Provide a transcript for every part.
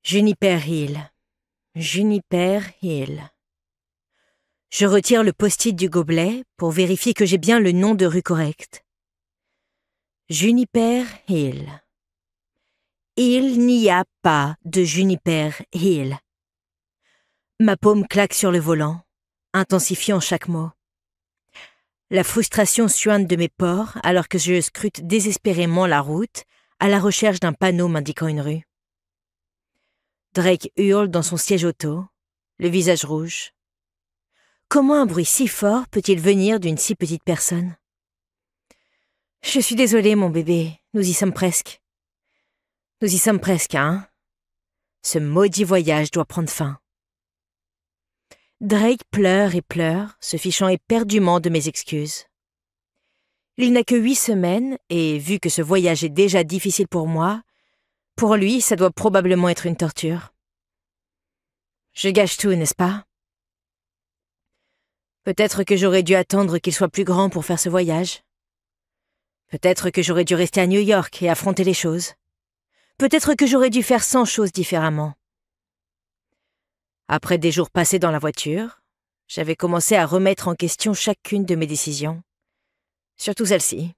Juniper Hill. Juniper Hill. Je retire le post-it du gobelet pour vérifier que j'ai bien le nom de rue correct. Juniper Hill. Il n'y a pas de Juniper Hill. Ma paume claque sur le volant, intensifiant chaque mot. La frustration suinte de mes pores alors que je scrute désespérément la route à la recherche d'un panneau m'indiquant une rue. Drake hurle dans son siège auto, le visage rouge. Comment un bruit si fort peut-il venir d'une si petite personne? Je suis désolée, mon bébé, nous y sommes presque. Nous y sommes presque, hein? Ce maudit voyage doit prendre fin. Drake pleure et pleure, se fichant éperdument de mes excuses. Il n'a que 8 semaines, et vu que ce voyage est déjà difficile pour moi, pour lui, ça doit probablement être une torture. Je gâche tout, n'est-ce pas? Peut-être que j'aurais dû attendre qu'il soit plus grand pour faire ce voyage. Peut-être que j'aurais dû rester à New York et affronter les choses. Peut-être que j'aurais dû faire 100 choses différemment. Après des jours passés dans la voiture, j'avais commencé à remettre en question chacune de mes décisions. Surtout celle-ci.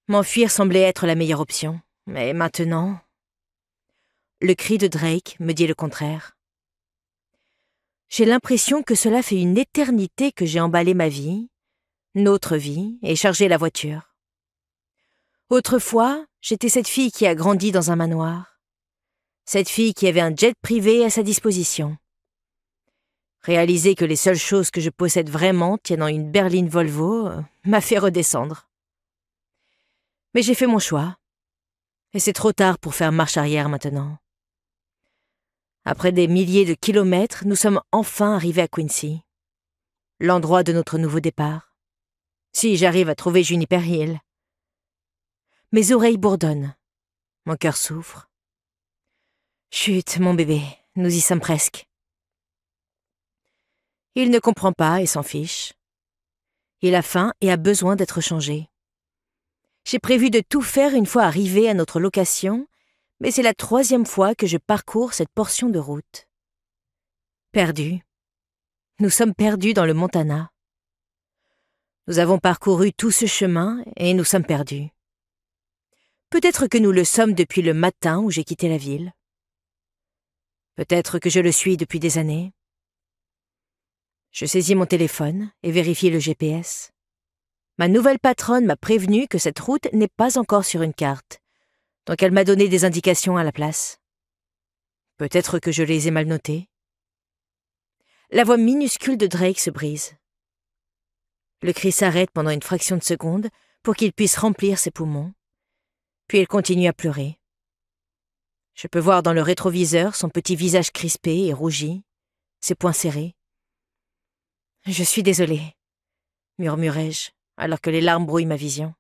M'enfuir semblait être la meilleure option, mais maintenant... Le cri de Drake me dit le contraire. J'ai l'impression que cela fait une éternité que j'ai emballé ma vie, notre vie, et chargé la voiture. Autrefois, j'étais cette fille qui a grandi dans un manoir. Cette fille qui avait un jet privé à sa disposition. Réaliser que les seules choses que je possède vraiment tiennent dans une berline Volvo m'a fait redescendre. Mais j'ai fait mon choix. Et c'est trop tard pour faire marche arrière maintenant. Après des milliers de kilomètres, nous sommes enfin arrivés à Quincy. L'endroit de notre nouveau départ. Si j'arrive à trouver Juniper Hill. Mes oreilles bourdonnent. Mon cœur souffre. Chut, mon bébé, nous y sommes presque. Il ne comprend pas et s'en fiche. Il a faim et a besoin d'être changé. J'ai prévu de tout faire une fois arrivé à notre location, mais c'est la 3e fois que je parcours cette portion de route. Perdus. Nous sommes perdus dans le Montana. Nous avons parcouru tout ce chemin et nous sommes perdus. Peut-être que nous le sommes depuis le matin où j'ai quitté la ville. Peut-être que je le suis depuis des années. Je saisis mon téléphone et vérifie le GPS. Ma nouvelle patronne m'a prévenu que cette route n'est pas encore sur une carte, donc elle m'a donné des indications à la place. Peut-être que je les ai mal notées. La voix minuscule de Drake se brise. Le cri s'arrête pendant une fraction de seconde pour qu'il puisse remplir ses poumons, puis il continue à pleurer. Je peux voir dans le rétroviseur son petit visage crispé et rougi, ses poings serrés. « Je suis désolée », murmurai-je, alors que les larmes brouillent ma vision.